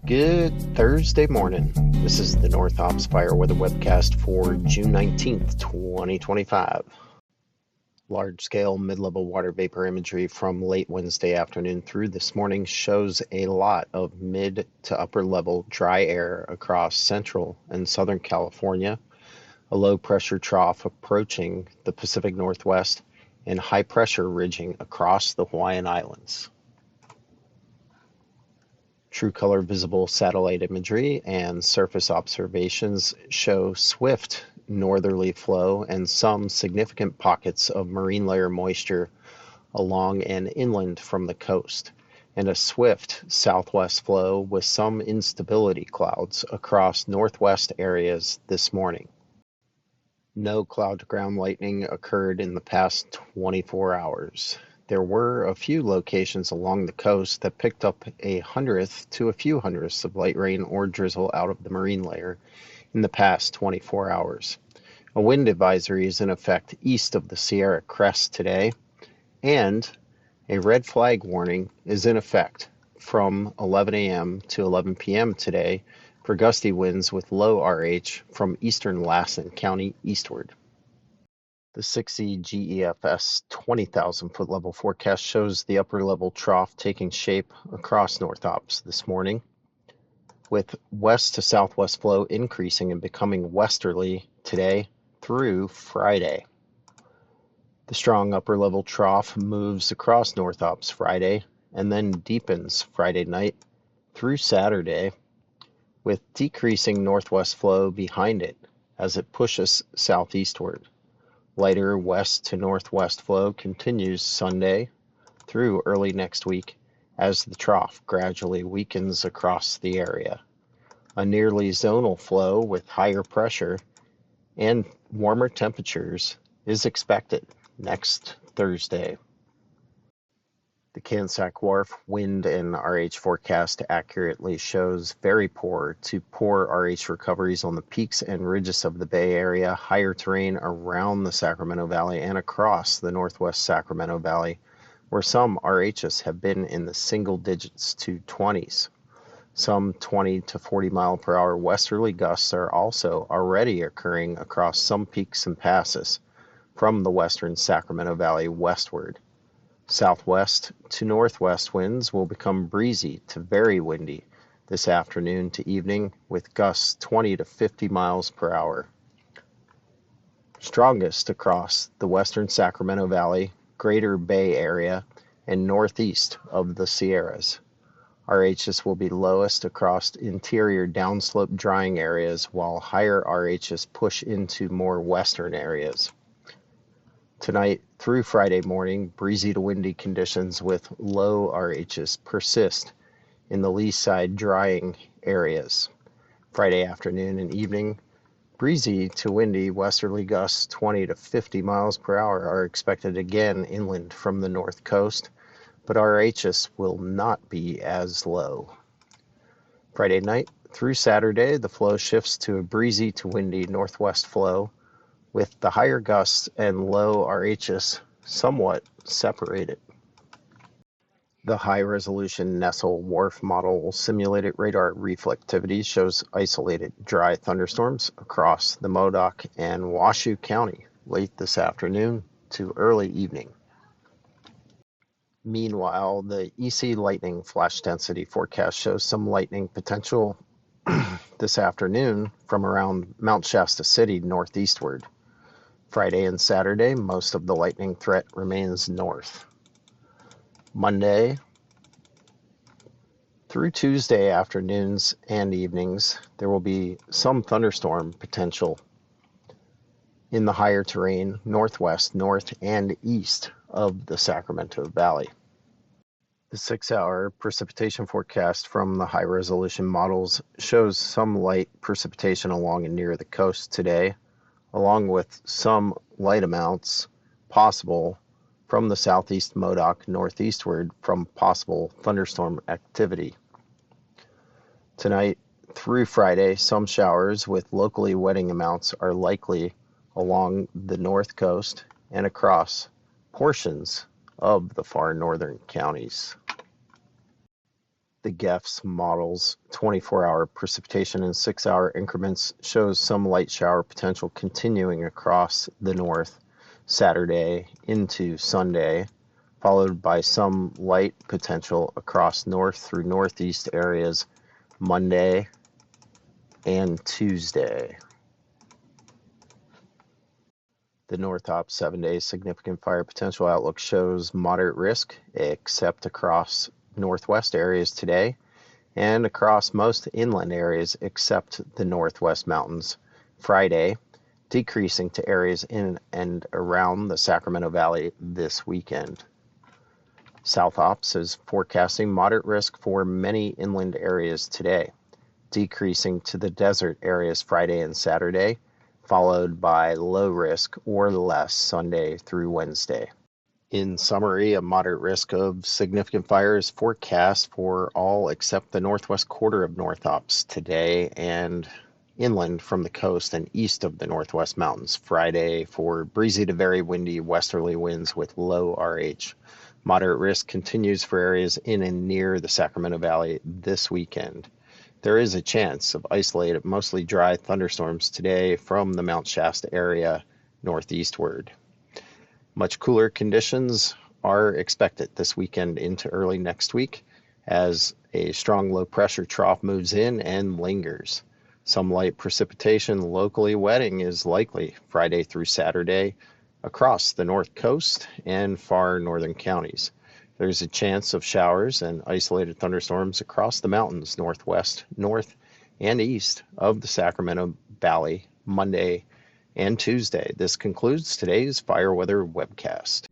Good Thursday morning. This is the NorthOps Fire Weather Webcast for June 19th, 2025. Large-scale mid-level water vapor imagery from late Wednesday afternoon through this morning shows a lot of mid to upper level dry air across central and southern California, a low pressure trough approaching the Pacific Northwest, and high pressure ridging across the Hawaiian Islands. True color visible satellite imagery and surface observations show swift northerly flow and some significant pockets of marine layer moisture along and inland from the coast, and a swift southwest flow with some instability clouds across northwest areas this morning. No cloud-to-ground lightning occurred in the past 24 hours. There were a few locations along the coast that picked up a hundredth to a few hundredths of light rain or drizzle out of the marine layer in the past 24 hours. A wind advisory is in effect east of the Sierra Crest today, and a red flag warning is in effect from 11 a.m. to 11 p.m. today for gusty winds with low RH from eastern Lassen County eastward. The 6E GEFS 20,000 foot level forecast shows the upper level trough taking shape across NorthOps this morning, with west to southwest flow increasing and becoming westerly today through Friday. The strong upper level trough moves across NorthOps Friday and then deepens Friday night through Saturday, with decreasing northwest flow behind it as it pushes southeastward. Lighter west to northwest flow continues Sunday through early next week as the trough gradually weakens across the area. A nearly zonal flow with higher pressure and warmer temperatures is expected next Thursday. The GACC Wharf wind and RH forecast accurately shows very poor to poor RH recoveries on the peaks and ridges of the Bay Area, higher terrain around the Sacramento Valley and across the northwest Sacramento Valley, where some RHs have been in the single digits to 20s. Some 20 to 40 mile per hour westerly gusts are also already occurring across some peaks and passes from the western Sacramento Valley westward. Southwest to northwest winds will become breezy to very windy this afternoon to evening, with gusts 20 to 50 miles per hour. Strongest across the western Sacramento Valley, greater Bay Area, and northeast of the Sierras. RHs will be lowest across interior downslope drying areas, while higher RHs push into more western areas. Tonight through Friday morning, breezy to windy conditions with low RHs persist in the lee side drying areas. Friday afternoon and evening, breezy to windy westerly gusts 20 to 50 miles per hour are expected again inland from the north coast, but RHs will not be as low. Friday night through Saturday, the flow shifts to a breezy to windy northwest flow, with the higher gusts and low RHs somewhat separated. The high-resolution Nessel Wharf model simulated radar reflectivity shows isolated dry thunderstorms across the Modoc and Washoe County late this afternoon to early evening. Meanwhile, the EC lightning flash density forecast shows some lightning potential this afternoon from around Mount Shasta City northeastward. Friday and Saturday, most of the lightning threat remains north. Monday through Tuesday afternoons and evenings, there will be some thunderstorm potential in the higher terrain, northwest, north, and east of the Sacramento Valley. The 6-hour precipitation forecast from the high-resolution models shows some light precipitation along and near the coast today, along with some light amounts possible from the southeast Modoc northeastward from possible thunderstorm activity. Tonight through Friday, some showers with locally wetting amounts are likely along the north coast and across portions of the far northern counties. The GEFS models 24-hour precipitation in 6-hour increments shows some light shower potential continuing across the north Saturday into Sunday, followed by some light potential across north through northeast areas Monday and Tuesday. The NorthOps 7-day significant fire potential outlook shows moderate risk, except across northwest areas today and across most inland areas except the northwest mountains Friday, decreasing to areas in and around the Sacramento Valley this weekend. SouthOps is forecasting moderate risk for many inland areas today, decreasing to the desert areas Friday and Saturday, followed by low risk or less Sunday through Wednesday. In summary, a moderate risk of significant fire is forecast for all except the northwest quarter of NorthOps today and inland from the coast and east of the northwest mountains Friday for breezy to very windy westerly winds with low RH. Moderate risk continues for areas in and near the Sacramento Valley this weekend. There is a chance of isolated, mostly dry thunderstorms today from the Mount Shasta area northeastward. Much cooler conditions are expected this weekend into early next week as a strong low pressure trough moves in and lingers. Some light precipitation, locally wetting, is likely Friday through Saturday across the north coast and far northern counties. There's a chance of showers and isolated thunderstorms across the mountains, northwest, north, and east of the Sacramento Valley Monday and Tuesday. This concludes today's Fire Weather Webcast.